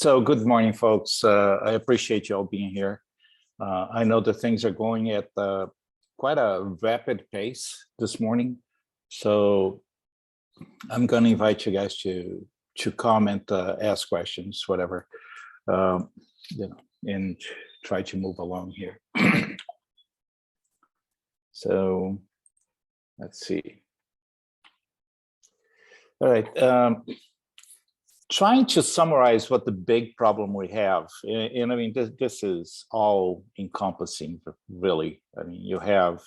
So good morning, folks. I appreciate you all being here. I know that things are going at quite a rapid pace this morning. So I'm going to invite you guys to comment, ask questions, whatever, and try to move along here. So let's see. All right. Trying to summarize what the big problem we have, and I mean, this is all encompassing, really. I mean, you have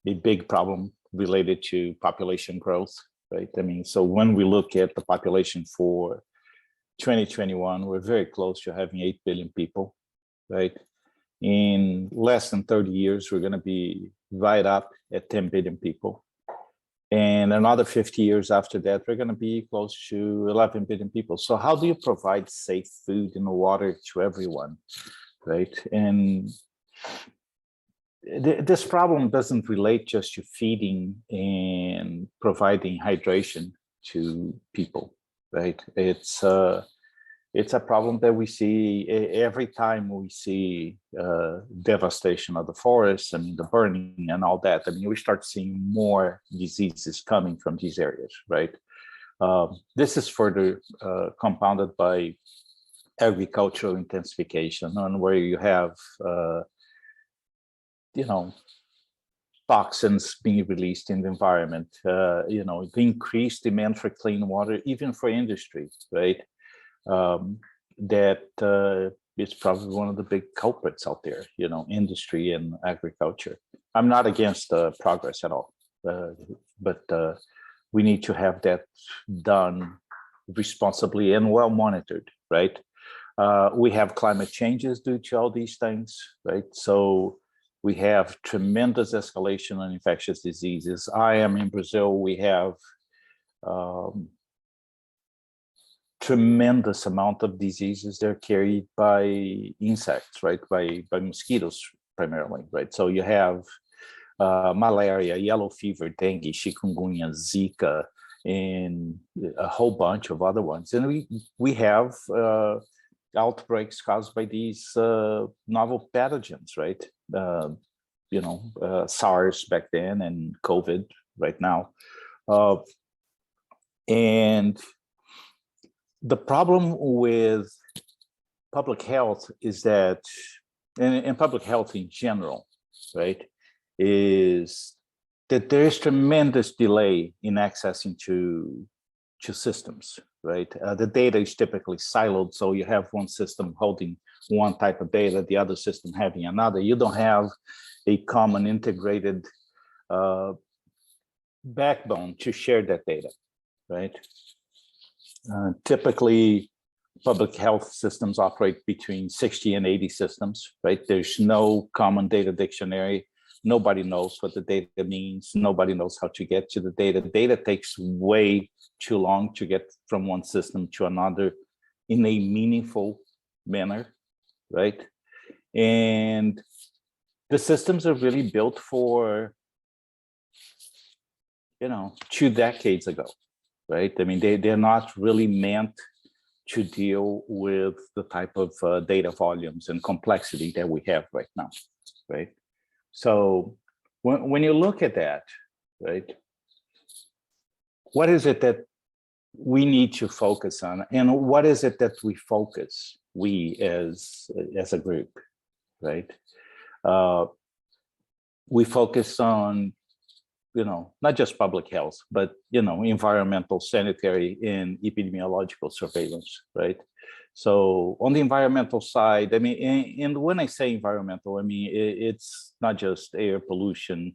a big problem related to population growth, right? I mean, so when we look at the population for 2021, we're very close to having 8 billion people, right? In less than 30 years, we're going to be right up at 10 billion people. And another 50 years after that, we're going to be close to 11 billion people. So how do you provide safe food and water to everyone, right? And this problem doesn't relate just to feeding and providing hydration to people, right? It's a problem that we see every time we see devastation of the forests and the burning and all that. I mean, we start seeing more diseases coming from these areas, right? This is further compounded by agricultural intensification, on where you have, toxins being released in the environment, the increased demand for clean water, even for industry, right? That is probably one of the big culprits out there, industry and agriculture. I'm not against progress at all, but we need to have that done responsibly and well monitored, right? We have climate changes due to all these things, right? So we have tremendous escalation in infectious diseases. I am in Brazil. We have tremendous amount of diseases that are carried by insects, right? By mosquitoes primarily, right? So you have malaria, yellow fever, dengue, chikungunya, Zika, and a whole bunch of other ones. And we have outbreaks caused by these novel pathogens, right? SARS back then and COVID right now. And the problem with public health is that, and public health in general, right, is that there is tremendous delay in accessing to systems, right? The data is typically siloed, so you have one system holding one type of data, the other system having another. You don't have a common integrated backbone to share that data, right? Typically, public health systems operate between 60 and 80 systems, right? There's no common data dictionary. Nobody knows what the data means. Nobody knows how to get to the data. Data takes way too long to get from one system to another in a meaningful manner, right? And the systems are really built for, 2 decades ago, right? I mean, they're not really meant to deal with the type of data volumes and complexity that we have right now, right? So when you look at that, right, what is it that we need to focus on, and what is it that we as a group, right? We focus on, not just public health, but, environmental, sanitary, and epidemiological surveillance, right? So on the environmental side, I mean, and when I say environmental, I mean, it's not just air pollution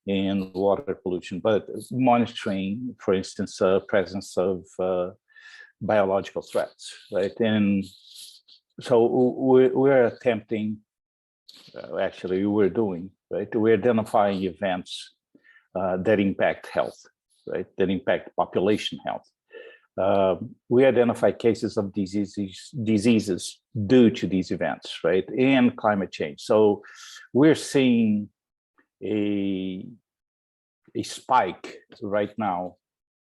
and water pollution, but monitoring, for instance, presence of biological threats, right? And so we're attempting, actually we're doing, right? We're identifying events that impact health, right? That impact population health. We identify cases of diseases due to these events, right? And climate change. So we're seeing a spike right now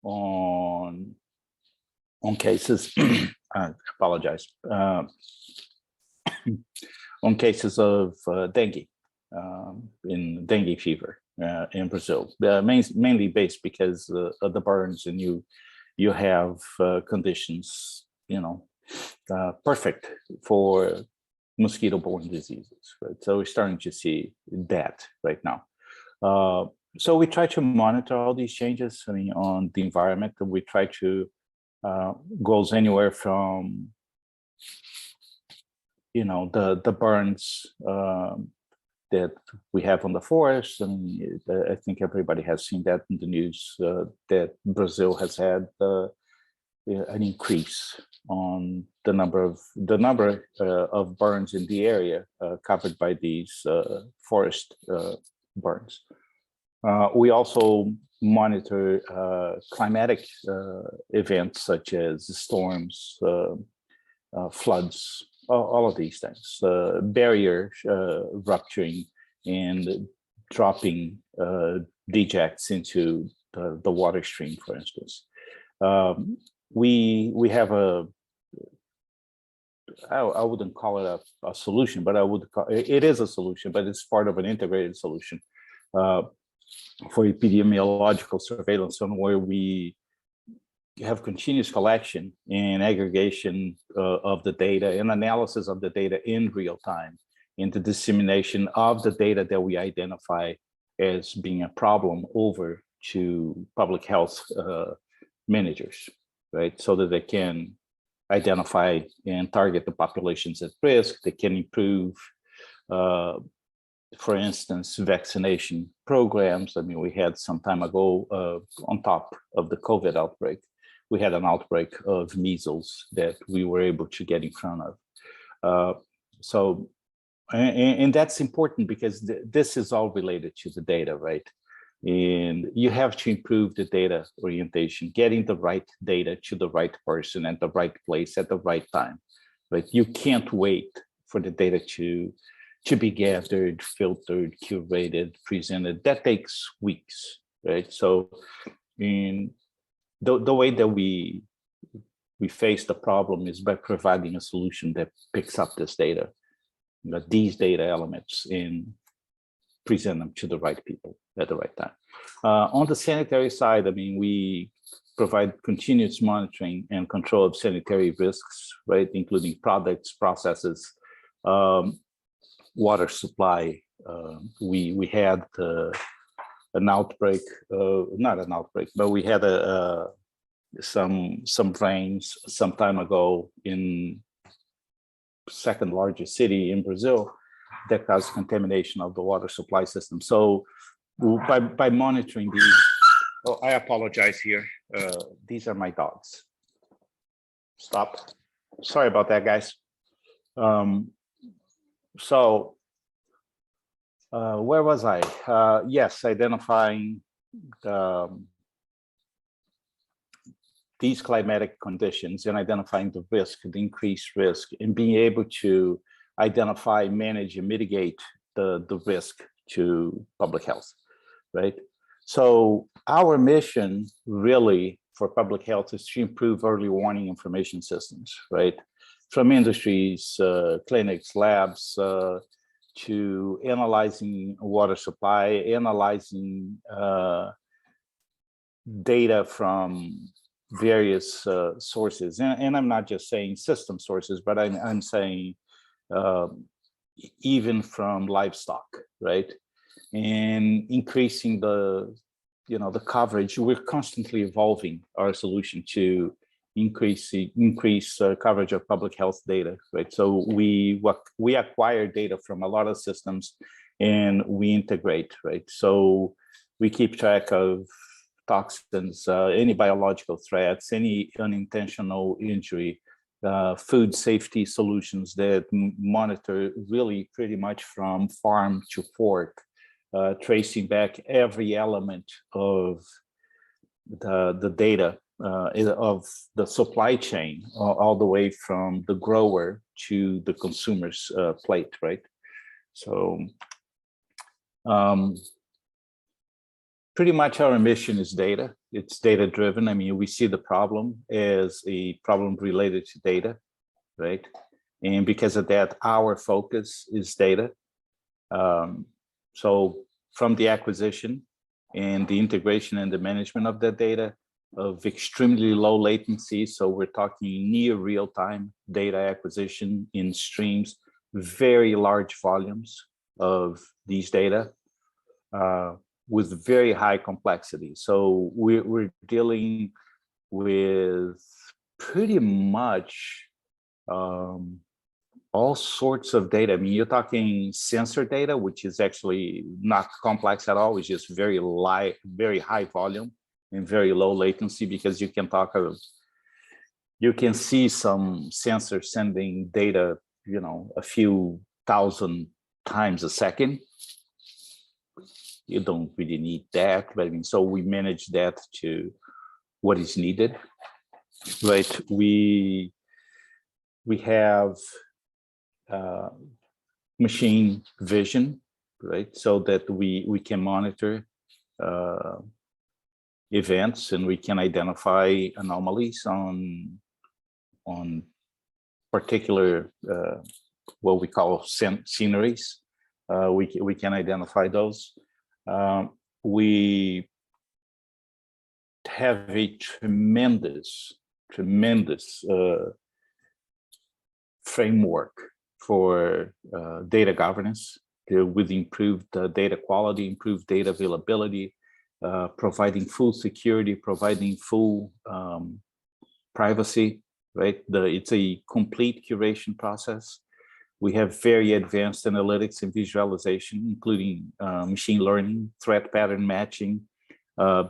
on cases I apologize, on cases of dengue, in dengue fever in Brazil, mainly based because of the burns, and you have conditions, perfect for mosquito-borne diseases, right? So we're starting to see that right now. So we try to monitor all these changes, on the environment. We try to goes anywhere from the burns that we have on the forest. I think everybody has seen that in the news, that Brazil has had an increase on the number of burns in the area covered by these forest burns. We also monitor climatic events such as storms, floods, all of these things, barrier rupturing and dropping dejects into the water stream, for instance. We have I wouldn't call it a solution, but I would call it is a solution, but it's part of an integrated solution for epidemiological surveillance, on where we have continuous collection and aggregation of the data and analysis of the data in real time, and the dissemination of the data that we identify as being a problem over to public health managers, right? So that they can identify and target the populations at risk. They can improve, for instance, vaccination programs. We had some time ago, on top of the COVID outbreak, we had an outbreak of measles that we were able to get in front of. And that's important because this is all related to the data, right? And you have to improve the data orientation, getting the right data to the right person at the right place at the right time, right? You can't wait for the data to be gathered, filtered, curated, presented. That takes weeks, right? So in the way that we face the problem is by providing a solution that picks up this data, these data elements, and present them to the right people at the right time. On the sanitary side, we provide continuous monitoring and control of sanitary risks, right, including products, processes, water supply. We had an outbreak, not an outbreak, but we had some rains some time ago in second largest city in Brazil that caused contamination of the water supply system. So by monitoring these, I apologize here. These are my dogs. Stop. Sorry about that, guys. Where was I? Yes, identifying these climatic conditions and identifying the risk, the increased risk, and being able to identify, manage, and mitigate the risk to public health, right? So our mission really for public health is to improve early warning information systems, right? From industries, clinics, labs, to analyzing water supply, analyzing data from various sources. And I'm not just saying system sources, but I'm saying even from livestock, right? And increasing the coverage. We're constantly evolving our solution to increase coverage of public health data, right? So we acquire data from a lot of systems and we integrate, right? So we keep track of toxins, any biological threats, any unintentional injury, food safety solutions that monitor really pretty much from farm to fork, tracing back every element of the data of the supply chain, all the way from the grower to the consumer's plate, right? So pretty much our mission is data. It's data driven. I mean, we see the problem as a problem related to data, right? And because of that, our focus is data. So from the acquisition and the integration and the management of that data of extremely low latency. So we're talking near real-time data acquisition in streams, very large volumes of these data with very high complexity. So we're dealing with pretty much all sorts of data. I mean, you're talking sensor data, which is actually not complex at all. It's just very high volume and very low latency, because you can see some sensors sending data, a few thousand times a second. You don't really need that, but I mean, so we manage that to what is needed, right? We have machine vision, right? So that we can monitor events, and we can identify anomalies on particular what we call sceneries. We can identify those. We have a tremendous framework for data governance with improved data quality, improved data availability, providing full security, providing full privacy, right? It's a complete curation process. We have very advanced analytics and visualization, including machine learning, threat pattern matching,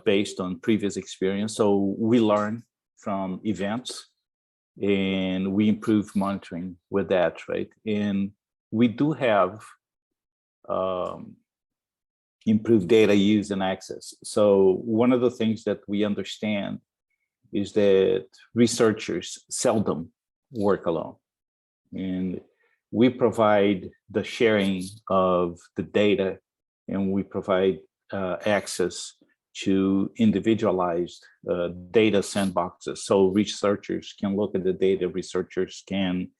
based on previous experience. So we learn from events, and we improve monitoring with that, right? And we do have improved data use and access. So one of the things that we understand is that researchers seldom work alone. And we provide the sharing of the data, and we provide access to individualized data sandboxes. So researchers can look at the data, researchers can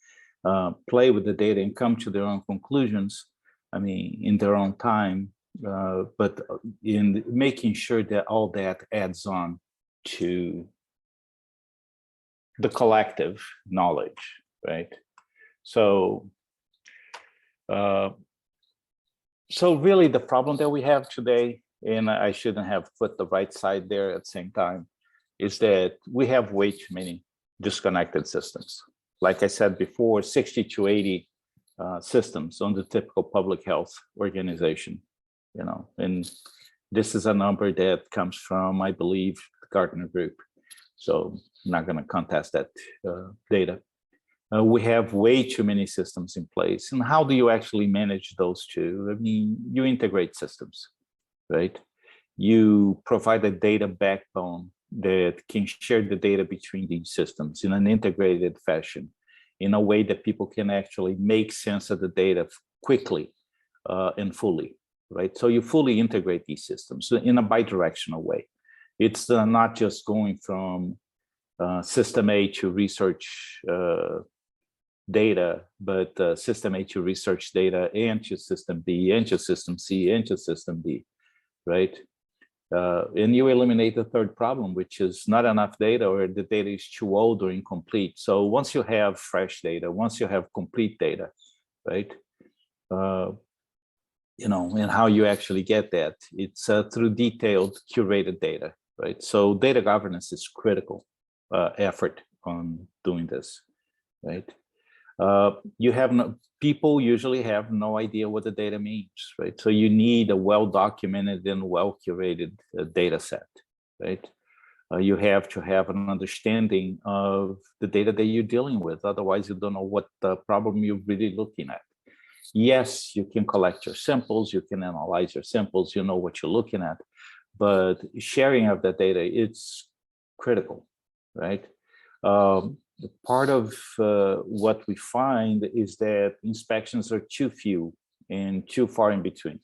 play with the data and come to their own conclusions, I mean, in their own time, but in making sure that all that adds on to the collective knowledge, right? So, so really the problem that we have today, and I shouldn't have put the right side there at the same time, is that we have way too many disconnected systems. Like I said before, 60 to 80 systems on the typical public health organization, and this is a number that comes from, I believe, the Gartner Group. So I'm not going to contest that data. We have way too many systems in place. And how do you actually manage those two? I mean, you integrate systems, right? You provide a data backbone that can share the data between these systems in an integrated fashion, in a way that people can actually make sense of the data quickly and fully, right? So you fully integrate these systems in a bidirectional way. It's not just going from system A to research data, but system A to research data and to system B and to system C and to system D, right? And you eliminate the third problem, which is not enough data, or the data is too old or incomplete. So once you have fresh data, once you have complete data, right? And how you actually get that, it's through detailed curated data, right? So data governance is critical effort on doing this, right? People usually have no idea what the data means, right? So you need a well-documented and well-curated data set, right? You have to have an understanding of the data that you're dealing with. Otherwise, you don't know what the problem you're really looking at. Yes, you can collect your samples, you can analyze your samples, you know what you're looking at, but sharing of that data, it's critical, right? Part of what we find is that inspections are too few and too far in between,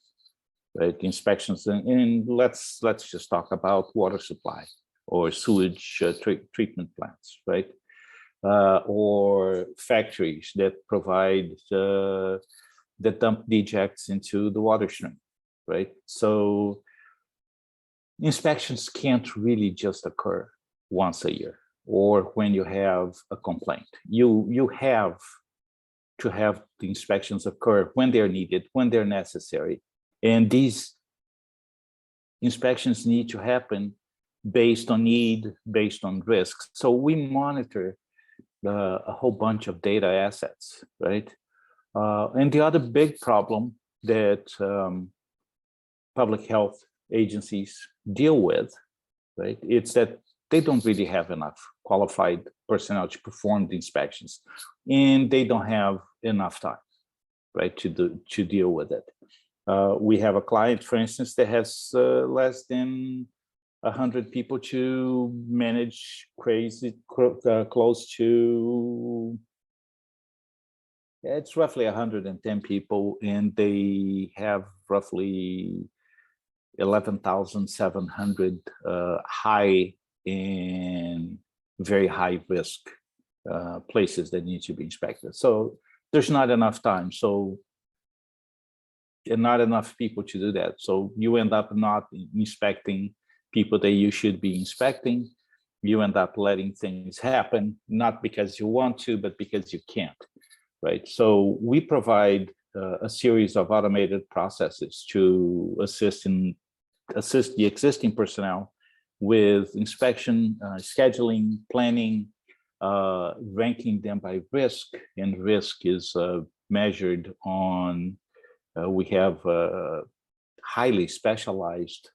right? Inspections, and let's just talk about water supply or sewage treatment plants, right? Or factories that provide that dump dejects into the water stream, right? So inspections can't really just occur once a year or when you have a complaint. You have to have the inspections occur when they're needed, when they're necessary. And these inspections need to happen based on need, based on risks. So we monitor a whole bunch of data assets, right? And the other big problem that public health agencies deal with, right, it's that they don't really have enough qualified personnel to perform the inspections, and they don't have enough time, right, to deal with it. We have a client, for instance, that has less than 100 people to manage, close to, it's roughly 110 people, and they have roughly 11,700 high and very high risk places that need to be inspected. So there's not enough time. So, and not enough people to do that. So you end up not inspecting people that you should be inspecting. You end up letting things happen, not because you want to, but because you can't, right? So we provide a series of automated processes to assist the existing personnel with inspection, scheduling, planning, ranking them by risk, and risk is measured on, we have a highly specialized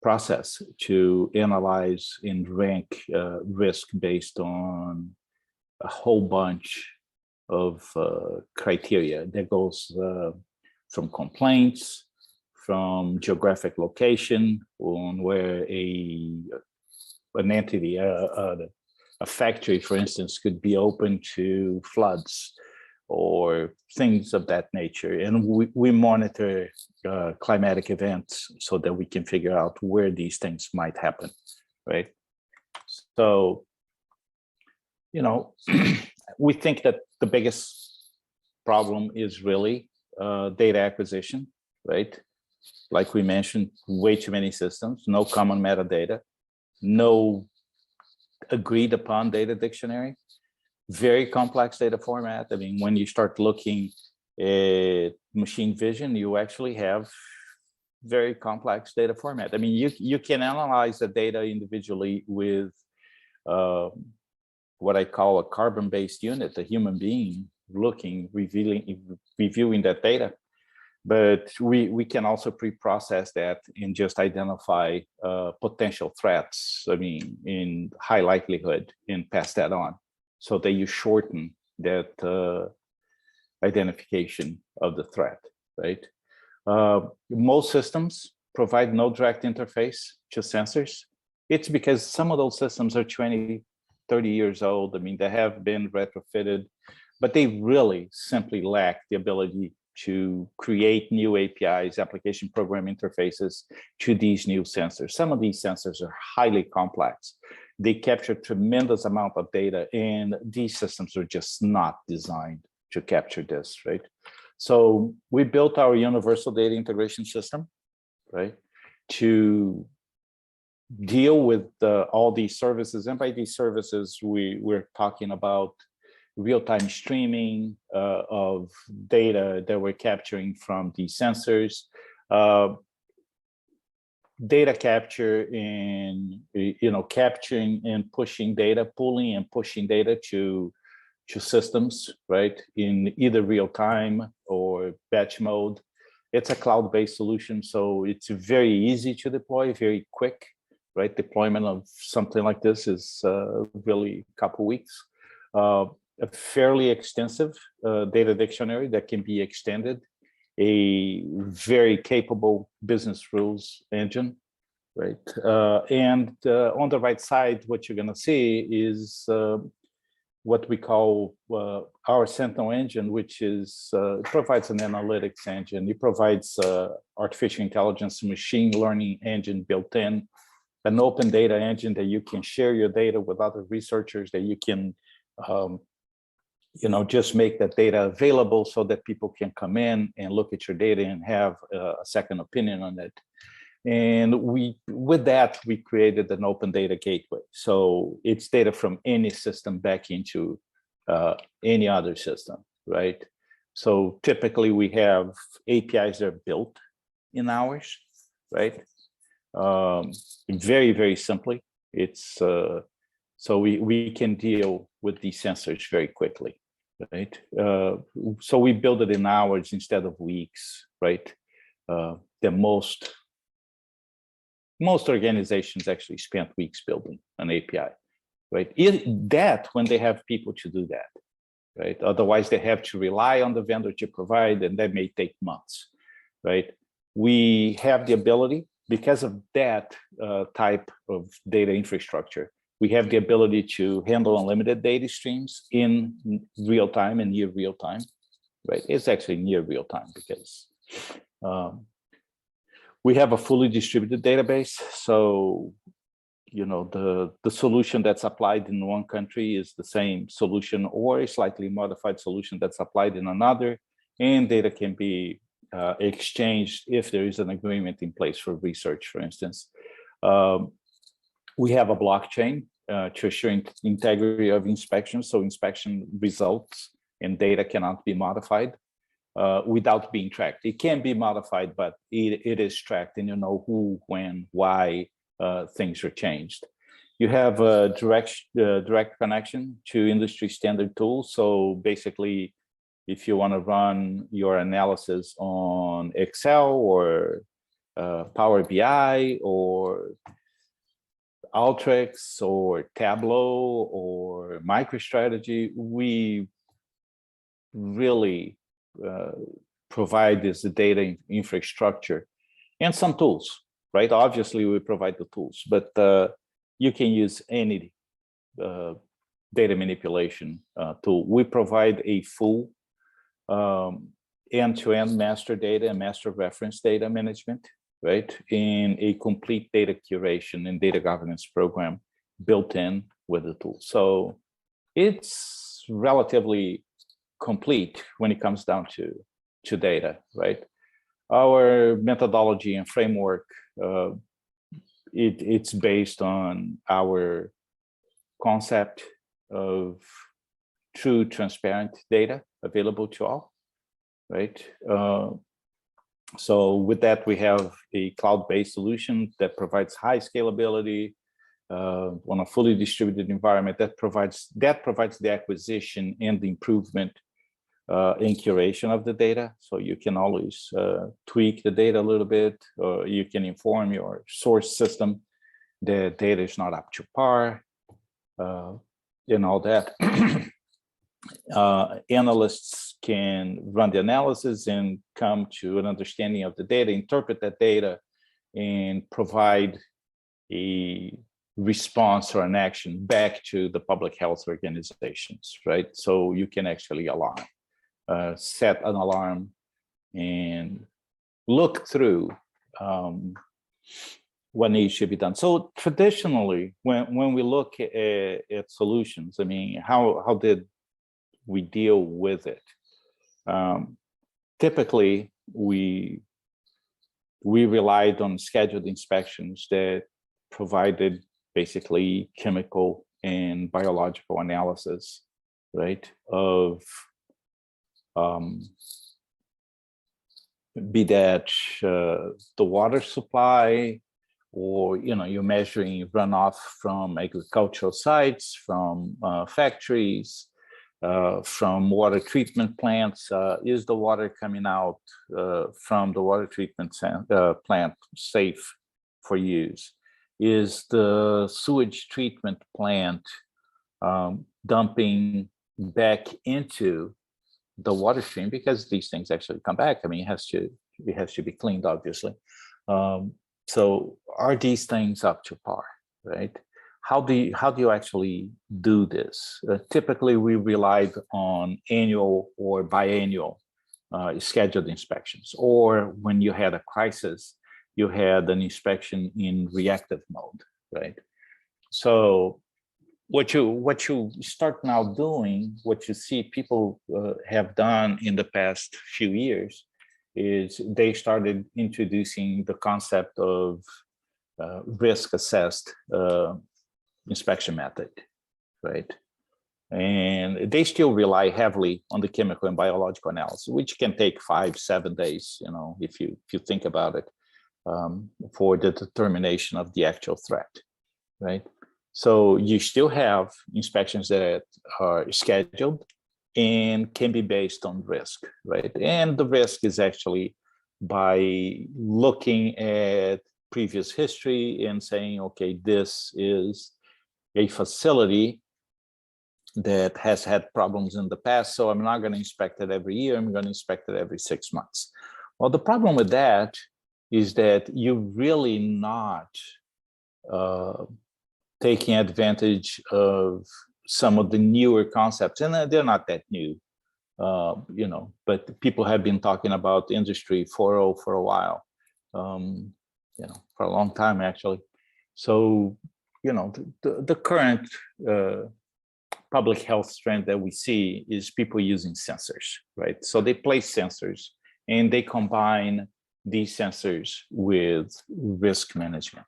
process to analyze and rank risk based on a whole bunch of criteria that goes from complaints, from geographic location, on where an entity, a factory, for instance, could be open to floods or things of that nature. And we monitor climatic events so that we can figure out where these things might happen, right? So, you know, we think that the biggest problem is really data acquisition, right? Like we mentioned, way too many systems, no common metadata, no agreed upon data dictionary, very complex data format. I mean, when you start looking at machine vision, you actually have very complex data format. I mean, you can analyze the data individually with what I call a carbon-based unit, a human being looking, reviewing that data. But we can also pre-process that and just identify potential threats, I mean, in high likelihood, and pass that on so that you shorten that identification of the threat, right? Most systems provide no direct interface to sensors. It's because some of those systems are 20, 30 years old. I mean, they have been retrofitted, but they really simply lack the ability to create new APIs, application program interfaces to these new sensors. Some of these sensors are highly complex. They capture tremendous amount of data, and these systems are just not designed to capture this, right? So we built our universal data integration system, right, to deal with all these services. And by these services, we're talking about real-time streaming of data that we're capturing from these sensors, data capture and, you know, capturing and pushing data, pulling and pushing data to systems, right, in either real time or batch mode. It's a cloud-based solution, so it's very easy to deploy, very quick, right? Deployment of something like this is really a couple weeks. A fairly extensive data dictionary that can be extended, a very capable business rules engine, right? And on the right side, what you're going to see is what we call our Sentinel engine, which is provides an analytics engine. It provides artificial intelligence, machine learning engine built in, an open data engine that you can share your data with other researchers, that you can just make that data available so that people can come in and look at your data and have a second opinion on it. And with that, we created an open data gateway. So it's data from any system back into any other system, right? So typically we have APIs that are built in ours, right? Very, very simply. It's so we can deal with these sensors very quickly, right? So we build it in hours instead of weeks, right? The most organizations actually spent weeks building an API, right? When they have people to do that, right? Otherwise, they have to rely on the vendor to provide, and that may take months, right? We have the ability, because of that type of data infrastructure, we have the ability to handle unlimited data streams in real time and near real time, right? It's actually near real time because we have a fully distributed database. So, the solution that's applied in one country is the same solution or a slightly modified solution that's applied in another, and data can be exchanged if there is an agreement in place for research, for instance. We have a blockchain to assure integrity of inspection, so inspection results and data cannot be modified without being tracked. It can be modified, but it is tracked, and you know who, when, why things are changed. You have a direct connection to industry standard tools. So basically, if you want to run your analysis on Excel or Power BI or Alteryx or Tableau or MicroStrategy, we really provide this data infrastructure and some tools, right? Obviously, we provide the tools, but you can use any data manipulation tool. We provide a full end-to-end master data and master reference data management, right? In a complete data curation and data governance program built in with the tool. So it's relatively complete when it comes down to data, right? Our methodology and framework, it's based on our concept of true transparent data available to all, right? So with that, we have a cloud-based solution that provides high scalability on a fully distributed environment that provides the acquisition and the improvement in curation of the data. So you can always tweak the data a little bit, or you can inform your source system that data is not up to par, and all that. Analysts can run the analysis and come to an understanding of the data, interpret that data, and provide a response or an action back to the public health organizations, right? So you can actually set an alarm and look through what needs to be done. So traditionally, when we look at solutions, I mean, how did we deal with it? Typically, we relied on scheduled inspections that provided basically chemical and biological analysis, right, of be that the water supply, or you're measuring runoff from agricultural sites, from factories, from water treatment plants. Is the water coming out from the water treatment plant safe for use? Is the sewage treatment plant dumping back into the water stream? Because these things actually come back. I mean, it has to be cleaned, obviously. So are these things up to par, right? how do you actually do this? Typically, we relied on annual or biannual scheduled inspections, or when you had a crisis, you had an inspection in reactive mode, right? So what you start now doing, what you see people have done in the past few years, is they started introducing the concept of risk assessed inspection method, right? And they still rely heavily on the chemical and biological analysis, which can take 5-7 days, you know, if you think about it, for the determination of the actual threat, right? So you still have inspections that are scheduled and can be based on risk, right? And the risk is actually by looking at previous history and saying, okay, this is a facility that has had problems in the past, so I'm not going to inspect it every year, I'm going to inspect it every 6 months. Well, the problem with that is that you're really not taking advantage of some of the newer concepts, and they're not that new, you know, but people have been talking about Industry 4.0 for a while, you know, for a long time, actually. So, you know, the current public health trend that we see is people using sensors, right? So they place sensors and they combine these sensors with risk management.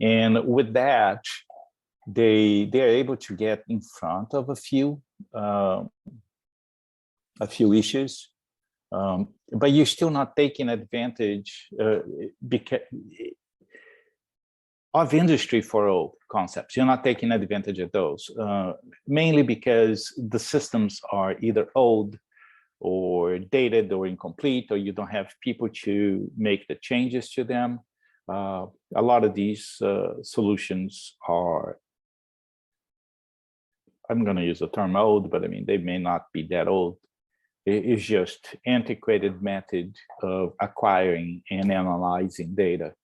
And with that, they're able to get in front of a few issues, but you're still not taking advantage because of Industry 4.0 concepts. You're not taking advantage of those, mainly because the systems are either old or dated or incomplete, or you don't have people to make the changes to them. A lot of these solutions are, I'm going to use the term old, but I mean, they may not be that old. It's just antiquated method of acquiring and analyzing data.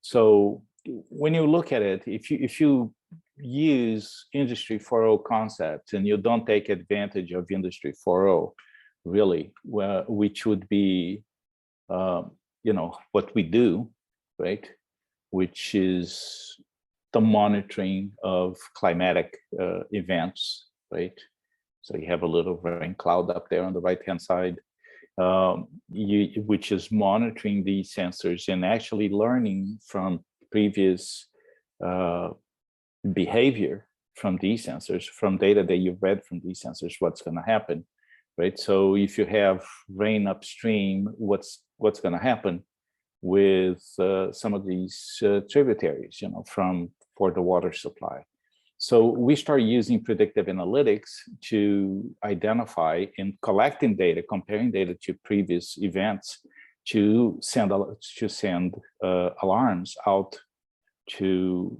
So when you look at it, if you use Industry 4.0 concepts and you don't take advantage of Industry 4.0, really, well, which would be, you know, what we do, right? Which is the monitoring of climatic events, right? So you have a little rain cloud up there on the right-hand side, which is monitoring these sensors and actually learning from previous behavior from these sensors, from data that you've read from these sensors, what's going to happen, right? So if you have rain upstream, what's going to happen with some of these tributaries, you know, for the water supply. So we start using predictive analytics to identify and collecting data, comparing data to previous events, to send alarms out to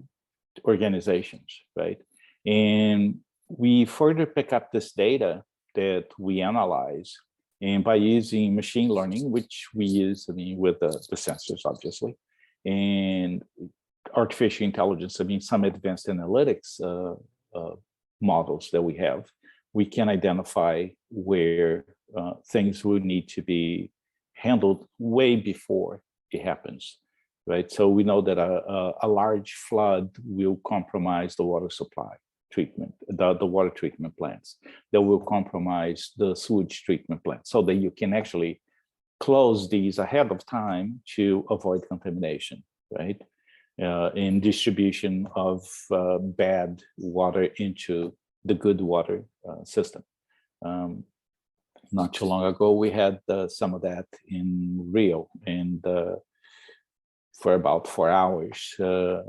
organizations, right? And we further pick up this data that we analyze, and by using machine learning, which we use, I mean, with the sensors, obviously, and artificial intelligence, I mean, some advanced analytics models that we have, we can identify where things would need to be handled way before it happens, right? So we know that a large flood will compromise the water supply treatment, the water treatment plants, that will compromise the sewage treatment plants, so that you can actually close these ahead of time to avoid contamination, right? In distribution of bad water into the good water system. Not too long ago, we had some of that in Rio, and for about 4 hours, I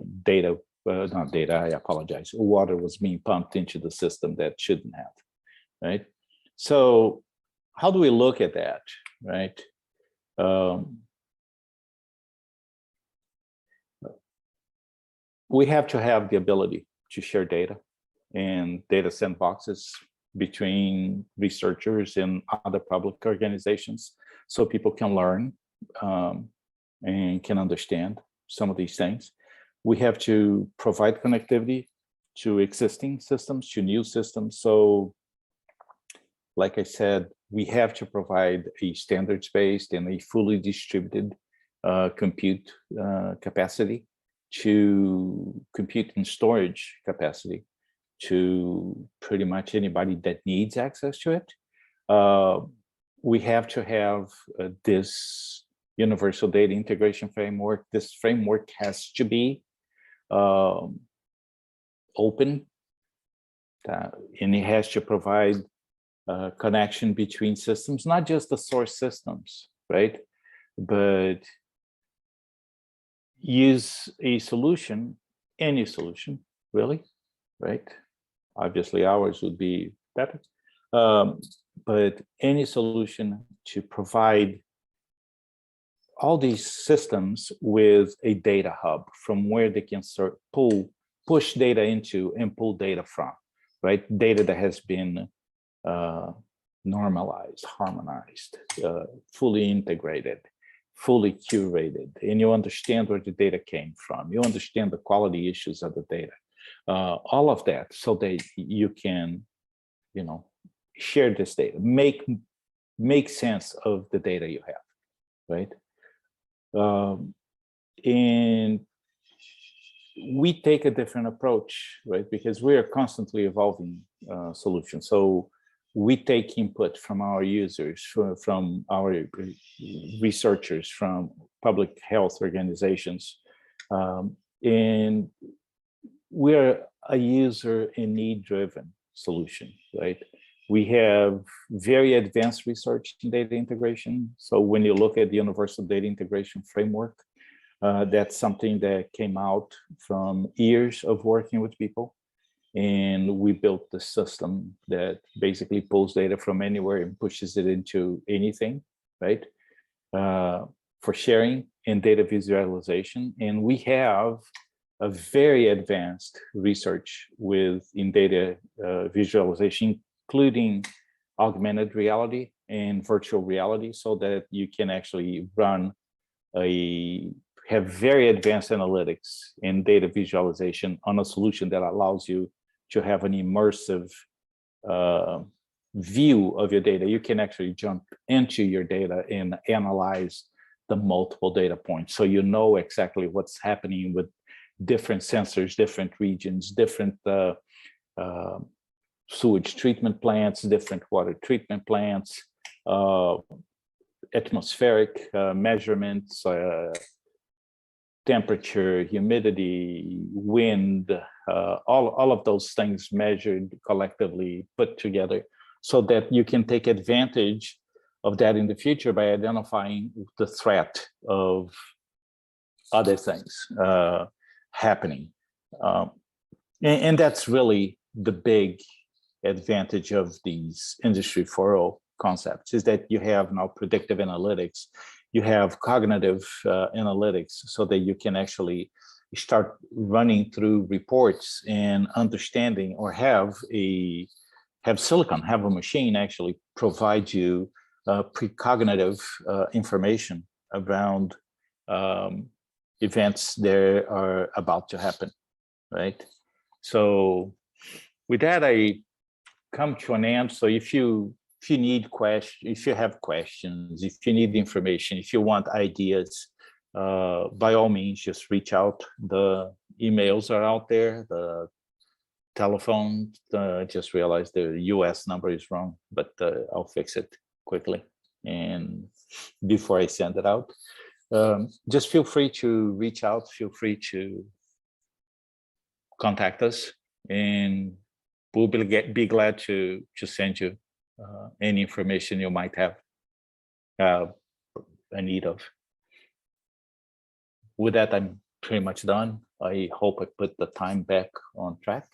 apologize, water was being pumped into the system that shouldn't have, right? So how do we look at that, right? We have to have the ability to share data and data sandboxes between researchers and other public organizations, so people can learn and can understand some of these things. We have to provide connectivity to existing systems, to new systems. So like I said, we have to provide a standards-based and a fully distributed compute capacity, to compute and storage capacity to pretty much anybody that needs access to it. We have to have this universal data integration framework. This framework has to be open, and it has to provide connection between systems, not just the source systems, right? But use a solution, any solution, really, right? Obviously, ours would be better, but any solution to provide all these systems with a data hub from where they can start push data into and pull data from, right? Data that has been normalized, harmonized, fully integrated, fully curated, and you understand where the data came from. You understand the quality issues of the data, all of that, so that you can, you know, share this data, make sense of the data you have, right? And we take a different approach, right? Because we are constantly evolving solutions. So we take input from our users, from our researchers, from public health organizations. And we're a user and need-driven solution, right? We have very advanced research in data integration. So when you look at the Universal Data Integration Framework, that's something that came out from years of working with people. And we built the system that basically pulls data from anywhere and pushes it into anything, right? For sharing and data visualization. And we have a very advanced research in data visualization, including augmented reality and virtual reality, so that you can actually have very advanced analytics and data visualization on a solution that allows you to have an immersive view of your data. You can actually jump into your data and analyze the multiple data points, so you know exactly what's happening with different sensors, different regions, different sewage treatment plants, different water treatment plants, atmospheric measurements, temperature, humidity, wind, all of those things measured collectively, put together, so that you can take advantage of that in the future by identifying the threat of other things happening. And that's really the big advantage of these Industry 4.0 concepts, is that you have now predictive analytics, you have cognitive analytics, so that you can actually start running through reports and understanding, or have a machine actually provide you precognitive information around events that are about to happen, right? So with that, I come to an end. So if you have questions, if you need information, if you want ideas, by all means, just reach out. The emails are out there, the telephone, just realized the US number is wrong, but I'll fix it quickly and before I send it out. Just feel free to reach out, feel free to contact us, and we'll be glad to send you any information you might have a need of. With that, I'm pretty much done. I hope I put the time back on track.